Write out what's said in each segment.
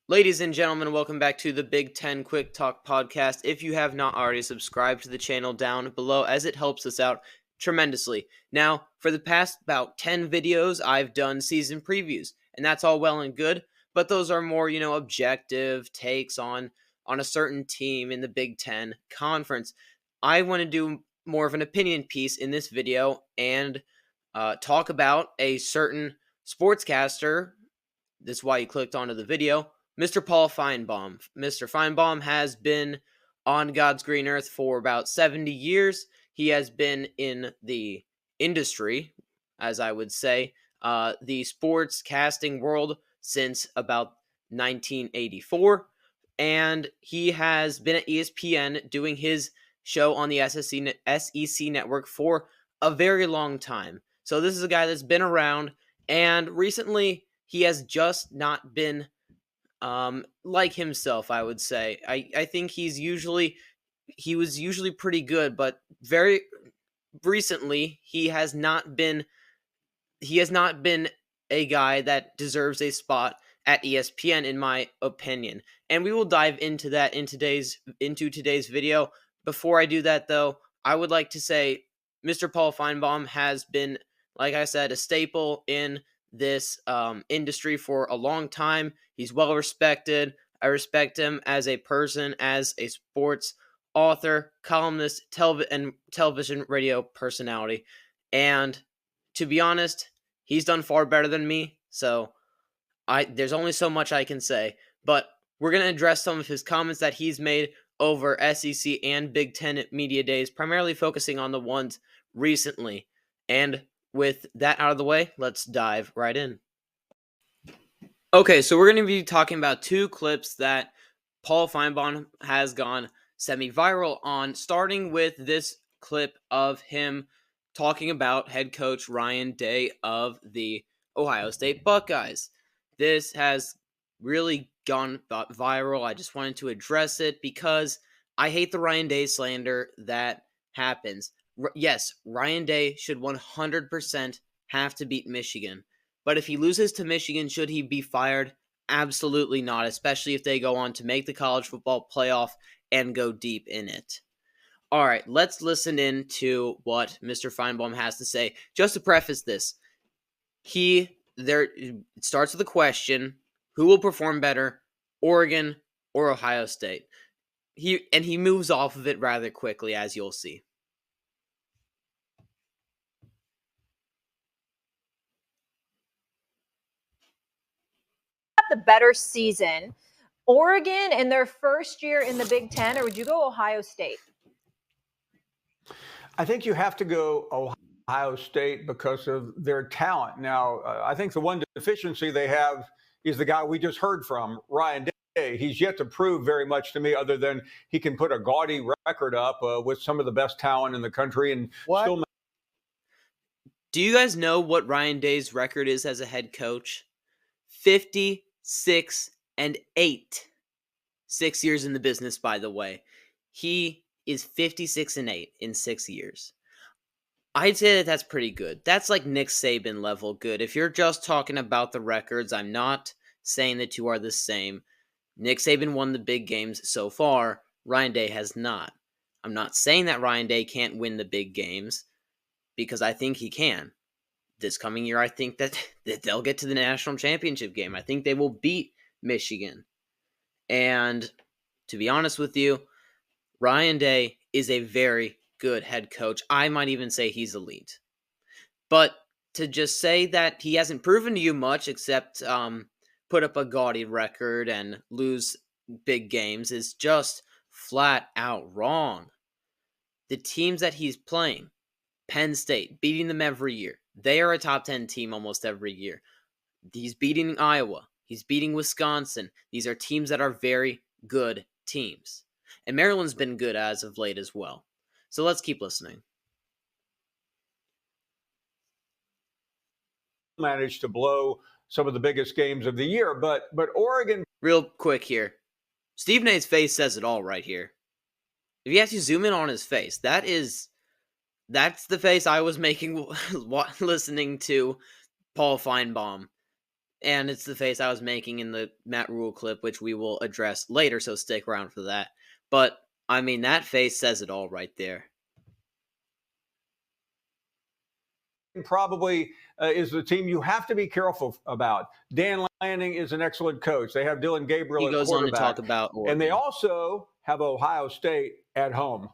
Ladies and gentlemen, welcome back to the Big Ten Quick Talk podcast. If you have not already subscribed to the channel down below, as it helps us out tremendously. Now, for the past about 10 videos, I've done season previews, and that's all well and good, but those are more, objective takes on a certain team in the Big Ten Conference. I want to do more of an opinion piece in this video and talk about a certain sportscaster. This is why you clicked onto the video. Mr. Paul Finebaum. Mr. Finebaum has been on God's green earth for about 70 years. He has been in the industry, as I would say, the sports casting world since about 1984. And he has been at ESPN doing his show on the SEC network for a very long time. So this is a guy that's been around, and recently he has just not been like himself, I would say. I think he was usually pretty good, but very recently he has not been a guy that deserves a spot at ESPN, in my opinion. And we will dive into that into today's video. Before I do that, though, I would like to say Mr. Paul Finebaum has been, like I said, a staple in this industry for a long time. He's well respected. I respect him as a person, as a sports author, columnist, and television radio personality. And to be honest, he's done far better than me. So there's only so much I can say. But we're going to address some of his comments that he's made over SEC and Big Ten media days, primarily focusing on the ones recently. And with that out of the way, let's dive right in. Okay, so we're going to be talking about two clips that Paul Finebaum has gone semi-viral on, starting with this clip of him talking about head coach Ryan Day of the Ohio State Buckeyes. This has really gone viral. I just wanted to address it because I hate the Ryan Day slander that happens. Yes, Ryan Day should 100% have to beat Michigan. But if he loses to Michigan, should he be fired? Absolutely not, especially if they go on to make the college football playoff and go deep in it. All right, let's listen in to what Mr. Finebaum has to say. Just to preface this, it starts with the question, who will perform better, Oregon or Ohio State? He moves off of it rather quickly, as you'll see. The better season, Oregon in their first year in the Big Ten, or would you go Ohio State? I think you have to go Ohio State because of their talent. Now, I think the one deficiency they have is the guy we just heard from, Ryan Day. He's yet to prove very much to me, other than he can put a gaudy record up with some of the best talent in the country and still. Do you guys know what Ryan Day's record is as a head coach? 56-8. 6 years in the business, by the way. He is 56-8 in 6 years. I'd say that's pretty good. That's like Nick Saban level good. If you're just talking about the records, I'm not saying the two are the same. Nick Saban won the big games so far. Ryan Day has not. I'm not saying that Ryan Day can't win the big games, because I think he can. This coming year, I think that they'll get to the national championship game. I think they will beat Michigan. And to be honest with you, Ryan Day is a very good head coach. I might even say he's elite. But to just say that he hasn't proven to you much except put up a gaudy record and lose big games is just flat out wrong. The teams that he's playing, Penn State, beating them every year. They are a top 10 team almost every year. He's beating Iowa. He's beating Wisconsin. These are teams that are very good teams. And Maryland's been good as of late as well. So let's keep listening. Managed to blow some of the biggest games of the year, but Oregon. Real quick here. Stephen A's face says it all right here. If you actually zoom in on his face, that's the face I was making listening to Paul Finebaum. And it's the face I was making in the Matt Rule clip, which we will address later, so stick around for that. But, I mean, that face says it all right there. Probably is the team you have to be careful about. Dan Lanning is an excellent coach. They have Dylan Gabriel He at goes on to quarterback. talk about Oregon. And they also have Ohio State at home.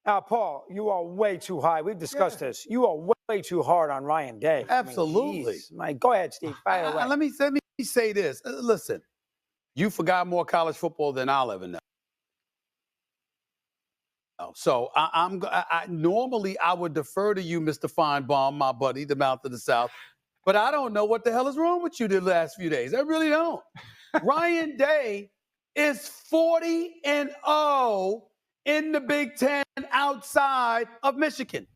Now, Paul, you are way too high. We've discussed this. You are way too hard on Ryan Day. Absolutely. Go ahead, Steve. Fire away. Let me say this. Listen, you forgot more college football than I'll ever know. So normally I would defer to you, Mr. Finebaum, my buddy, the mouth of the South. But I don't know what the hell is wrong with you the last few days. I really don't. Ryan Day is 40-0 in the Big Ten outside of Michigan.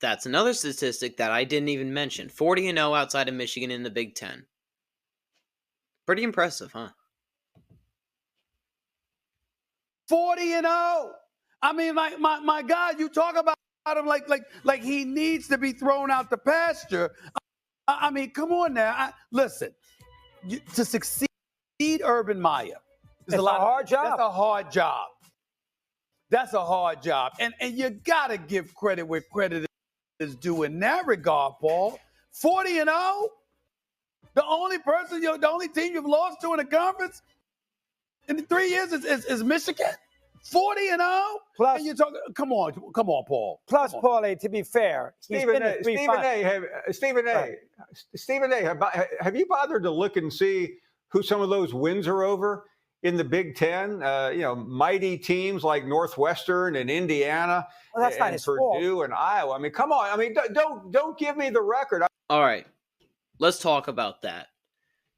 That's another statistic that I didn't even mention. 40-0 outside of Michigan in the Big Ten. Pretty impressive, huh? 40-0. I mean, my God, you talk about him like he needs to be thrown out the pasture. I mean, come on now. Listen, to succeed, Urban Meyer, it's a hard job. That's a hard job. That's a hard job. And you got to give credit where credit is due in that regard, Paul. 40-0? The only team you've lost to in the conference in the 3 years is Michigan? 40-0? Plus, and you talk. Come on, Paul. Plus, Paulie, to be fair, Stephen A., have you bothered to look and see who some of those wins are over in the Big Ten? Mighty teams like Northwestern and Indiana, well, that's not and his Purdue fault. and Iowa. I mean, come on. I mean, don't give me the record. All right, let's talk about that.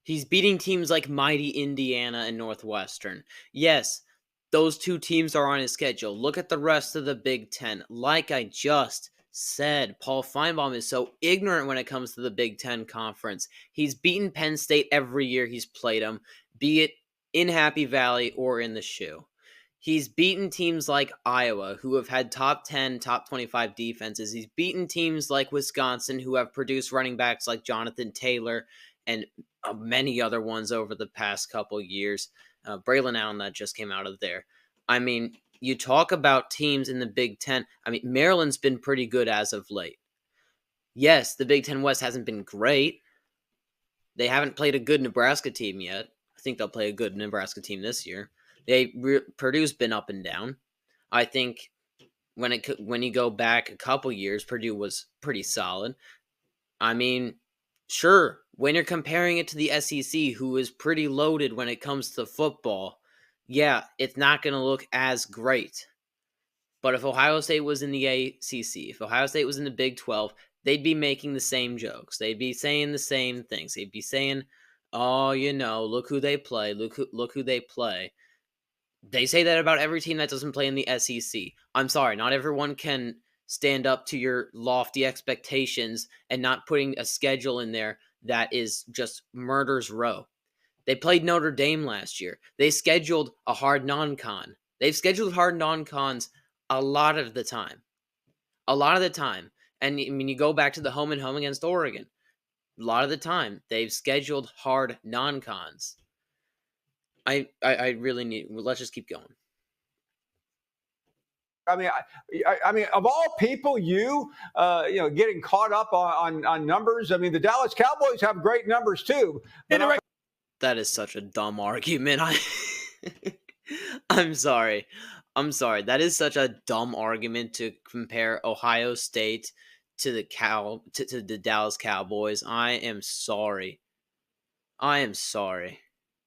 He's beating teams like mighty Indiana and Northwestern. Yes, those two teams are on his schedule. Look at the rest of the Big Ten. Like I just said, Paul Finebaum is so ignorant when it comes to the Big Ten Conference. He's beaten Penn State every year he's played them, be it in Happy Valley or in the shoe. He's beaten teams like Iowa, who have had top 10, top 25 defenses. He's beaten teams like Wisconsin, who have produced running backs like Jonathan Taylor and many other ones over the past couple years. Braylon Allen that just came out of there. I mean, you talk about teams in the Big Ten. I mean, Maryland's been pretty good as of late. Yes, the Big Ten West hasn't been great. They haven't played a good Nebraska team yet. I think they'll play a good Nebraska team this year. Purdue's been up and down. I think when you go back a couple years, Purdue was pretty solid. I mean, sure, when you're comparing it to the SEC, who is pretty loaded when it comes to football, yeah, it's not going to look as great. But if Ohio State was in the ACC, if Ohio State was in the Big 12, they'd be making the same jokes. They'd be saying the same things. They'd be saying, oh, look who they play. Look who they play. They say that about every team that doesn't play in the SEC. I'm sorry, not everyone can stand up to your lofty expectations and not putting a schedule in there that is just murder's row. They played Notre Dame last year. They scheduled a hard non-con. They've scheduled hard non-cons a lot of the time. A lot of the time. And I mean, you go back to the home and home against Oregon. A lot of the time, they've scheduled hard non-cons. I really need. Let's just keep going. I mean, of all people, getting caught up on numbers. I mean, the Dallas Cowboys have great numbers too. That is such a dumb argument. I'm sorry. That is such a dumb argument to compare Ohio State to the Dallas Cowboys. I am sorry.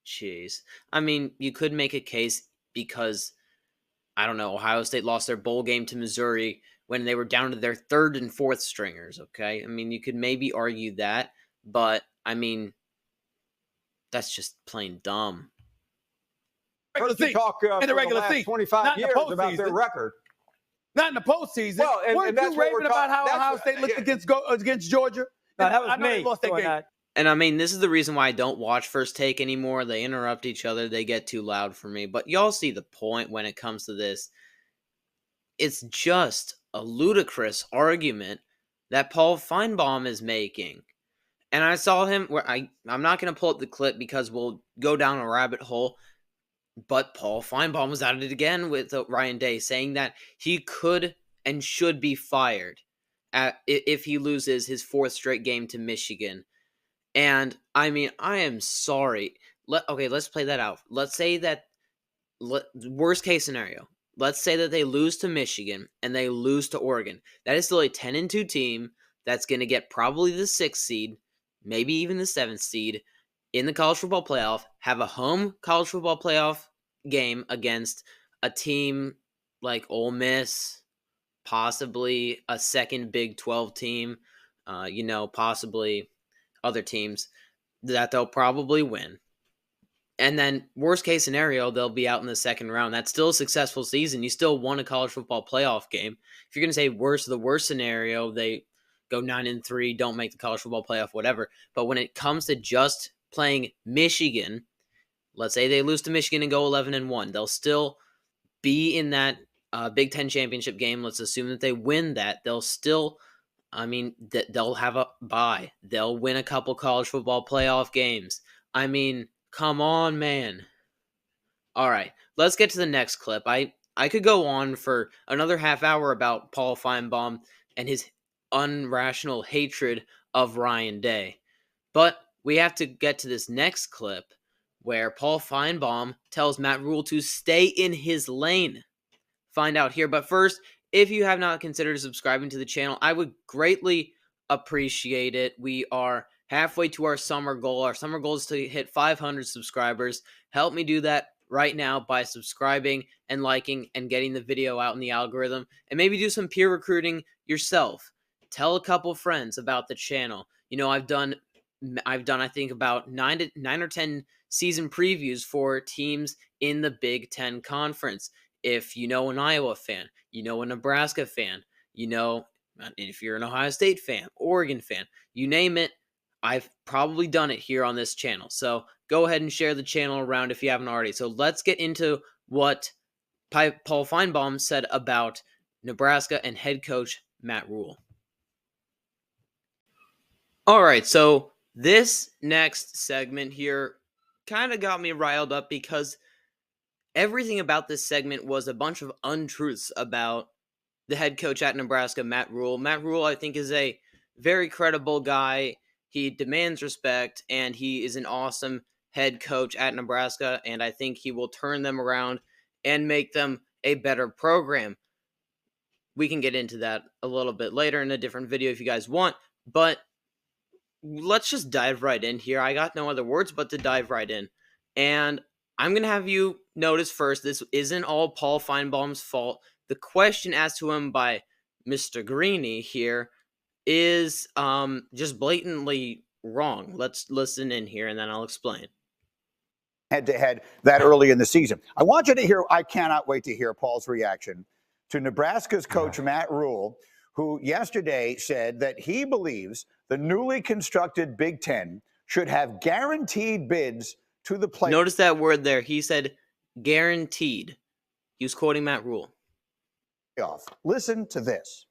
Jeez. I mean, you could make a case because, I don't know, Ohio State lost their bowl game to Missouri when they were down to their third and fourth stringers, okay? I mean, you could maybe argue that, but, I mean, that's just plain dumb. Heard you talk in the regular last season, 25 years about their record. Not in the postseason. Well, and that's you raving about how Ohio State looked against Georgia? No, that was I know me they lost that doing game. that. And I mean, this is the reason why I don't watch First Take anymore. They interrupt each other. They get too loud for me. But y'all see the point when it comes to this. It's just a ludicrous argument that Paul Finebaum is making. And I saw him where I'm not going to pull up the clip because we'll go down a rabbit hole. But Paul Finebaum was at it again with Ryan Day, saying that he could and should be fired if he loses his 4th straight game to Michigan. And I mean, I am sorry. Let's play that out. Let's say that worst case scenario. Let's say that they lose to Michigan and they lose to Oregon. That is still a 10-2 team that's going to get probably the 6th seed, maybe even the 7th seed in the college football playoff, have a home college football playoff game against a team like Ole Miss, possibly a second Big 12 team, possibly other teams that they'll probably win. And then, worst case scenario, they'll be out in the 2nd round. That's still a successful season. You still won a college football playoff game. If you're going to say the worst scenario, they go 9-3, don't make the college football playoff, whatever. But when it comes to just playing Michigan, let's say they lose to Michigan and go 11-1, they'll still be in that Big Ten championship game. Let's assume that they win that. They'll still, they'll have a bye. They'll win a couple college football playoff games. I mean, come on, man. All right, let's get to the next clip. I could go on for another half hour about Paul Finebaum and his unrational hatred of Ryan Day. But we have to get to this next clip where Paul Finebaum tells Matt Rule to stay in his lane. Find out here. But first, if you have not considered subscribing to the channel, I would greatly appreciate it. We are halfway to our summer goal. Our summer goal is to hit 500 subscribers. Help me do that right now by subscribing and liking and getting the video out in the algorithm, and maybe do some peer recruiting yourself. Tell a couple friends about the channel. I've done I think about 9 or 10 season previews for teams in the Big Ten Conference. If you know an Iowa fan, you know a Nebraska fan, if you're an Ohio State fan, Oregon fan, you name it, I've probably done it here on this channel. So go ahead and share the channel around if you haven't already. So let's get into what Paul Finebaum said about Nebraska and head coach Matt Rule. All right, so this next segment here kind of got me riled up because everything about this segment was a bunch of untruths about the head coach at Nebraska, Matt Rule. Matt Rule, I think, is a very credible guy. He demands respect, and he is an awesome head coach at Nebraska, and I think he will turn them around and make them a better program. We can get into that a little bit later in a different video if you guys want, but let's just dive right in here. I got no other words but to dive right in. And I'm going to have you notice first, this isn't all Paul Finebaum's fault. The question asked to him by Mr. Greeny here is just blatantly wrong. Let's listen in here and then I'll explain. Head-to-head that early in the season. I want you to hear, I cannot wait to hear Paul's reaction to Nebraska's coach, Matt Rule, who yesterday said that he believes the newly constructed Big Ten should have guaranteed bids to the playoffs. Notice that word there. He said guaranteed. He was quoting Matt Rule. Listen to this.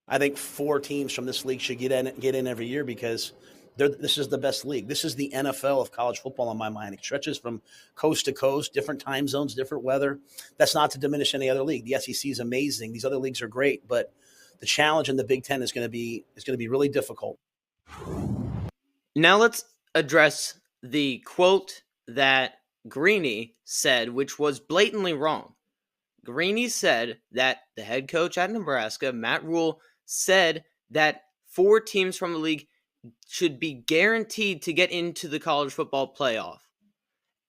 I think 4 teams from this league should get in every year because this is the best league. This is the NFL of college football in my mind. It stretches from coast to coast, different time zones, different weather. That's not to diminish any other league. The SEC is amazing. These other leagues are great, but the challenge in the Big Ten is going to be really difficult. Now let's address the quote that Greeny said, which was blatantly wrong. Greeny said that the head coach at Nebraska, Matt Rule, said that 4 teams from the league should be guaranteed to get into the college football playoff.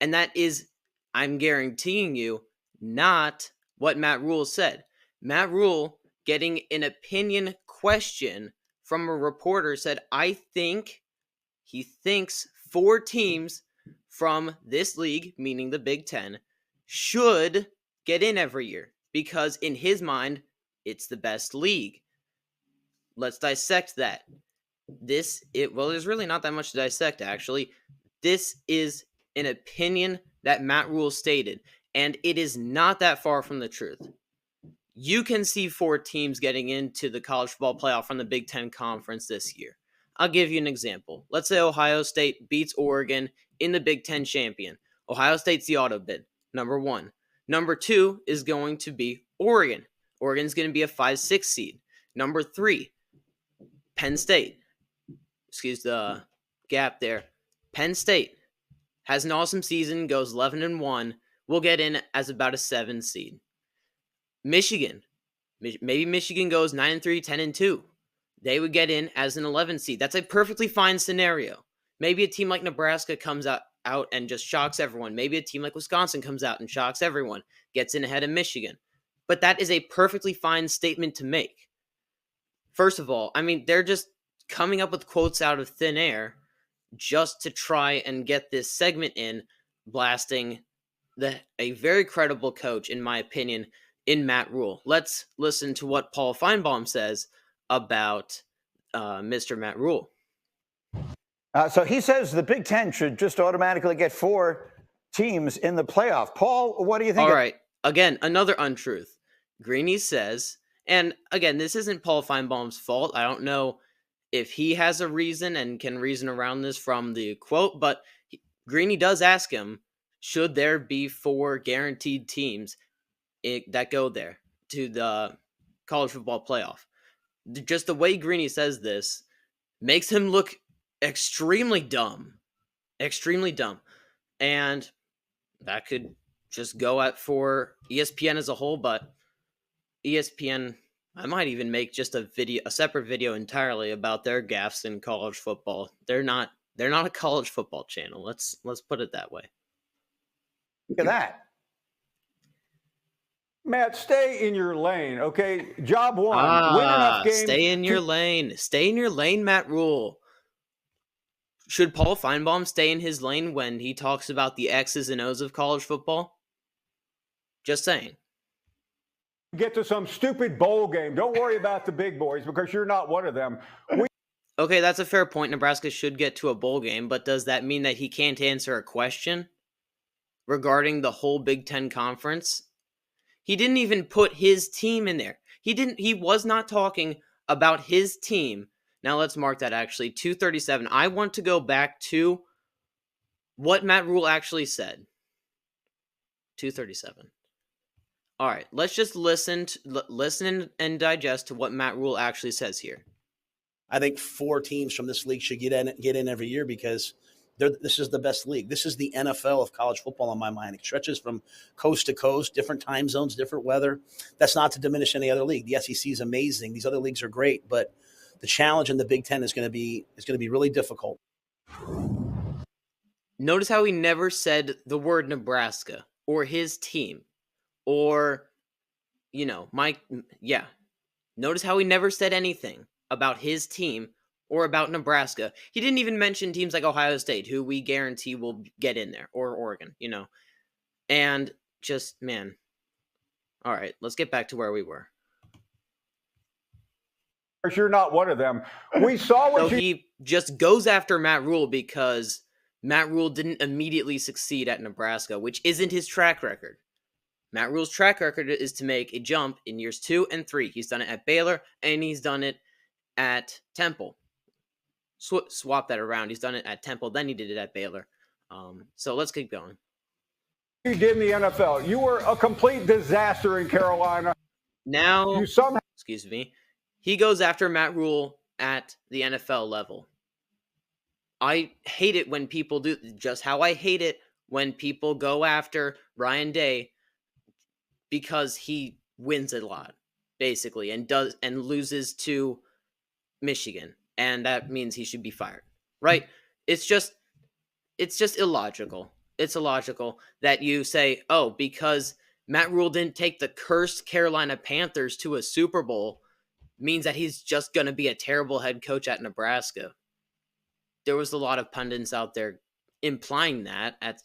And that is, I'm guaranteeing you, not what Matt Rule said. Matt Rule, getting an opinion question from a reporter, said, he thinks 4 teams from this league, meaning the Big Ten, should get in every year because in his mind, it's the best league. Let's dissect that. There's really not that much to dissect, actually. This is an opinion that Matt Rule stated, and it is not that far from the truth. You can see 4 teams getting into the college football playoff from the Big Ten Conference this year. I'll give you an example. Let's say Ohio State beats Oregon in the Big Ten champion. Ohio State's the auto bid, number one. Number two is going to be Oregon. Oregon's going to be a 5-6 seed. Number three, Penn State. Excuse the gap there. Penn State has an awesome season, goes 11-1. We'll get in as about a 7 seed. Michigan. Maybe Michigan goes 9-3, 10-2. They would get in as an 11 seed. That's a perfectly fine scenario. Maybe a team like Nebraska comes out and just shocks everyone. Maybe a team like Wisconsin comes out and shocks everyone, gets in ahead of Michigan. But that is a perfectly fine statement to make. First of all, I mean, they're just coming up with quotes out of thin air just to try and get this segment in, blasting a very credible coach, in my opinion, in Matt Rule. Let's listen to what Paul Finebaum says about Mr. Matt Rule. So he says the Big Ten should just automatically get 4 teams in the playoff. Paul, what do you think? All right. Again, another untruth. Greeny says, and again, this isn't Paul Finebaum's fault. I don't know if he has a reason and can reason around this from the quote, but Greeny does ask him, should there be 4 guaranteed teams that go there to the college football playoff? Just the way Greeny says this makes him look extremely dumb. Extremely dumb. And that could just go at for ESPN as a whole, but ESPN, I might even make just a separate video entirely about their gaffes in college football. They're not a college football channel. Let's put it that way. Look at that. Matt, stay in your lane, okay? Job one, win enough games. Stay in your lane. Stay in your lane, Matt Rule. Should Paul Finebaum stay in his lane when he talks about the X's and O's of college football? Just saying. Get to some stupid bowl game. Don't worry about the big boys because you're not one of them. Okay, that's a fair point. Nebraska should get to a bowl game, but does that mean that he can't answer a question regarding the whole Big Ten conference? He didn't even put his team in there. He was not talking about his team. Now let's mark that actually. 237. I want to go back to what Matt Rule actually said. 237. All right, let's just listen and digest to what Matt Rule actually says here. I think 4 teams from this league should get in every year because this is the best league. This is the NFL of college football in my mind. It stretches from coast to coast, different time zones, different weather. That's not to diminish any other league. The SEC is amazing. These other leagues are great, but the challenge in the Big Ten is going to be really difficult. Notice how he never said the word Nebraska or his team or, Notice how he never said anything about his team or about Nebraska. He didn't even mention teams like Ohio State, who we guarantee will get in there, or Oregon, And just, man. All right, let's get back to where we were. You're not one of them. We saw what he just goes after Matt Rule because Matt Rule didn't immediately succeed at Nebraska, which isn't his track record. Matt Rule's track record is to make a jump in years 2 and 3. He's done it at Baylor, and he's done it at Temple. Swap that around. He's done it at Temple, then he did it at Baylor. So let's keep going. You did in the NFL. You were a complete disaster in Carolina. Now, you somehow, excuse me, he goes after Matt Rule at the NFL level. I hate it when people do, just how I hate it when people go after Ryan Day because he wins a lot, basically, and loses to Michigan. And that means he should be fired, right? It's just illogical. It's illogical that you say, oh, because Matt Rule didn't take the cursed Carolina Panthers to a Super Bowl means that he's just going to be a terrible head coach at Nebraska. There was a lot of pundits out there implying that at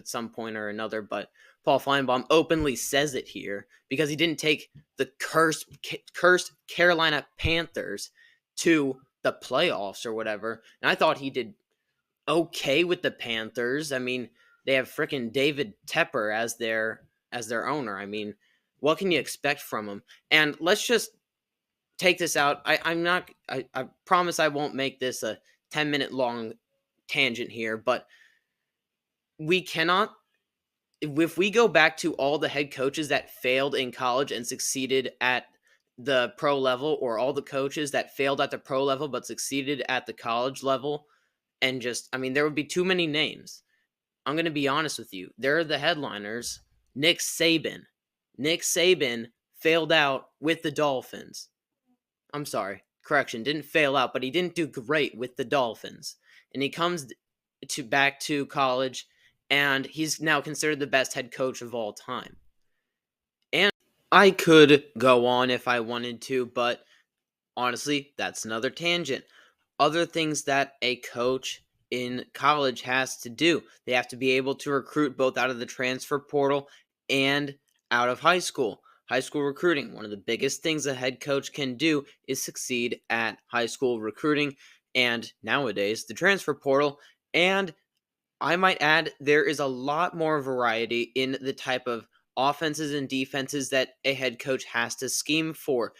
some point or another, but Paul Finebaum openly says it here because he didn't take the cursed Carolina Panthers to the playoffs or whatever. And I thought he did okay with the Panthers. I mean, they have freaking David Tepper as their owner. I mean, what can you expect from him? And let's just take this out. I promise I won't make this a 10-minute long tangent here, but we cannot, if we go back to all the head coaches that failed in college and succeeded at the pro level, or all the coaches that failed at the pro level but succeeded at the college level, and just, I mean, there would be too many names. I'm going to be honest with you. There are the headliners. Nick Saban. Nick Saban failed out with the Dolphins. I'm sorry. Correction, didn't fail out, but he didn't do great with the Dolphins. And he comes back to college, and he's now considered the best head coach of all time. And I could go on if I wanted to, but honestly, that's another tangent. Other things that a coach in college has to do. They have to be able to recruit both out of the transfer portal and out of high school. High school recruiting, one of the biggest things a head coach can do is succeed at high school recruiting, and nowadays the transfer portal. And I might add, there is a lot more variety in the type of offenses and defenses that a head coach has to scheme for.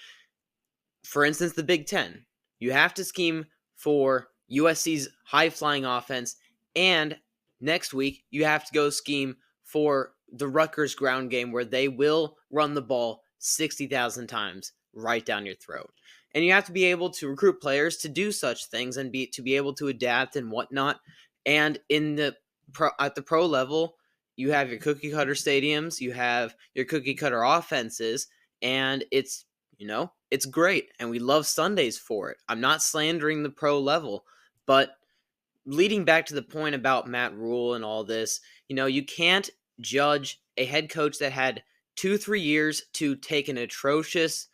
For instance, the Big Ten. You have to scheme for USC's high-flying offense, and next week you have to go scheme for the Rutgers ground game, where they will run the ball 60,000 times right down your throat. And you have to be able to recruit players to do such things and to be able to adapt and whatnot. And at the pro level, you have your cookie cutter stadiums, you have your cookie cutter offenses, and it's great, and we love Sundays for it. I'm not slandering the pro level, but leading back to the point about Matt Rule and all this, you can't judge a head coach that had 2-3 years to take an atrocious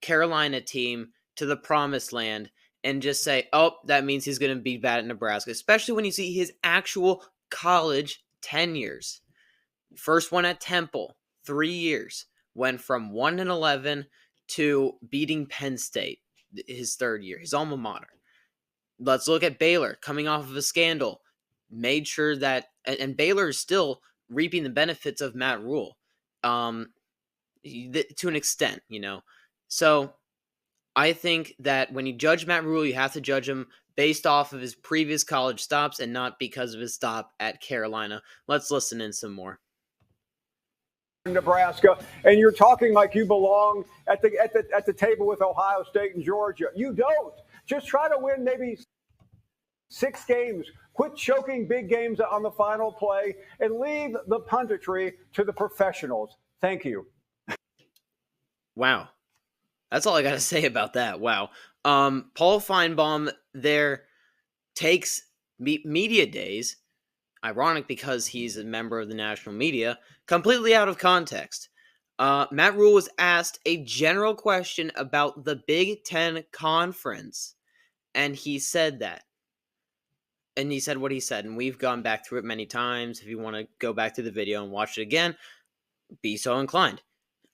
Carolina team to the promised land and just say, oh, that means he's going to be bad at Nebraska, especially when you see his actual college tenures. First one at Temple, 3 years, went from 1-11 to beating Penn State his third year, his alma mater. Let's look at Baylor, coming off of a scandal, made sure that, and Baylor is still reaping the benefits of Matt Rule, to an extent, So I think that when you judge Matt Rule, you have to judge him based off of his previous college stops and not because of his stop at Carolina. Let's listen in some more. Nebraska, and you're talking like you belong at the table with Ohio State and Georgia. You don't. Just try to win maybe 6 games. Quit choking big games on the final play and leave the punditry to the professionals. Thank you. Wow. That's all I got to say about that. Wow. Paul Finebaum there takes media days, ironic because he's a member of the national media, completely out of context. Matt Rule was asked a general question about the Big Ten Conference, and he said that. And he said what he said, and we've gone back through it many times. If you want to go back to the video and watch it again, be so inclined.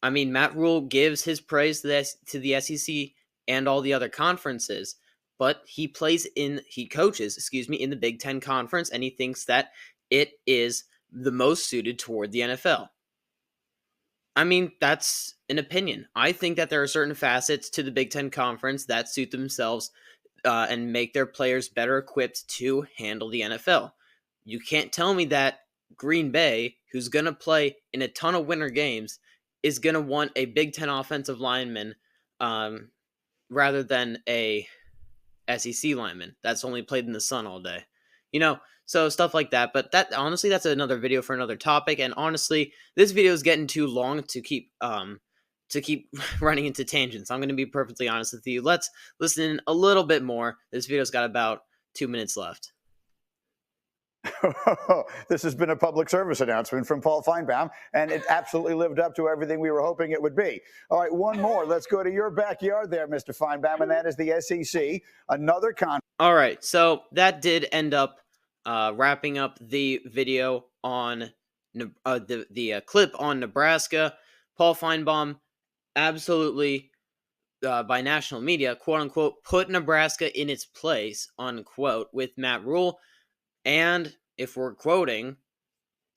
I mean, Matt Rule gives his praise to the SEC and all the other conferences, but he coaches, in the Big Ten Conference, and he thinks that it is the most suited toward the NFL. I mean, that's an opinion. I think that there are certain facets to the Big Ten Conference that suit themselves and make their players better equipped to handle the NFL. You can't tell me that Green Bay, who's going to play in a ton of winter games, is going to want a Big Ten offensive lineman rather than a SEC lineman that's only played in the sun all day. So stuff like that. But that, honestly, that's another video for another topic. And honestly, this video is getting too long to keep running into tangents. I'm going to be perfectly honest with you. Let's listen a little bit more. This video's got about 2 minutes left. This has been a public service announcement from Paul Finebaum, and it absolutely lived up to everything we were hoping it would be. All right, one more. Let's go to your backyard there, Mr. Finebaum, and that is the SEC. Another All right, so that did end up wrapping up the video on the clip on Nebraska. Paul Finebaum absolutely, by national media, quote unquote, put Nebraska in its place, unquote, with Matt Rule. And if we're quoting,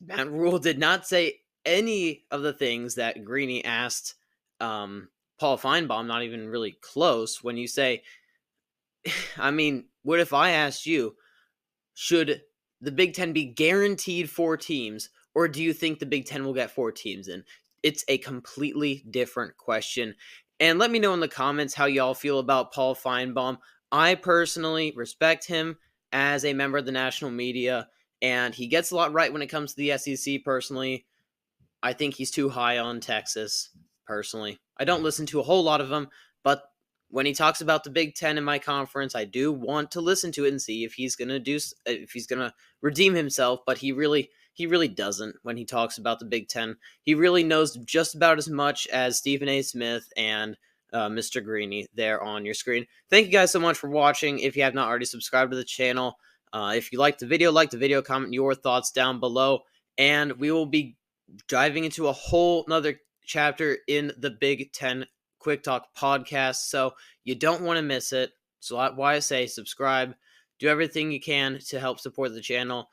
Matt Rule did not say any of the things that Greeny asked Paul Finebaum not even really close when you say, I mean, what if I asked you, should the Big Ten be guaranteed 4 teams, or do you think the Big Ten will get 4 teams in? It's a completely different question. And let me know in the comments how y'all feel about Paul Finebaum. I personally respect him as a member of the national media, and he gets a lot right when it comes to the SEC personally. I think he's too high on Texas, personally. I don't listen to a whole lot of him, but when he talks about the Big Ten in my conference, I do want to listen to it and see if he's gonna redeem himself. But he really doesn't when he talks about the Big Ten. He really knows just about as much as Stephen A. Smith and Mr. Greeny there on your screen. Thank you guys so much for watching. If you have not already subscribed to the channel, if you like the video, comment your thoughts down below, and we will be diving into a whole nother chapter in the Big Ten Quick Talk podcast, so you don't want to miss it. So why I say subscribe, do everything you can to help support the channel.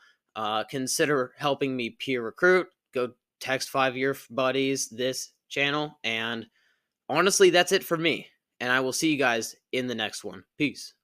Consider helping me peer recruit. Go text 5 of your buddies this channel, and honestly, that's it for me. And I will see you guys in the next one. Peace.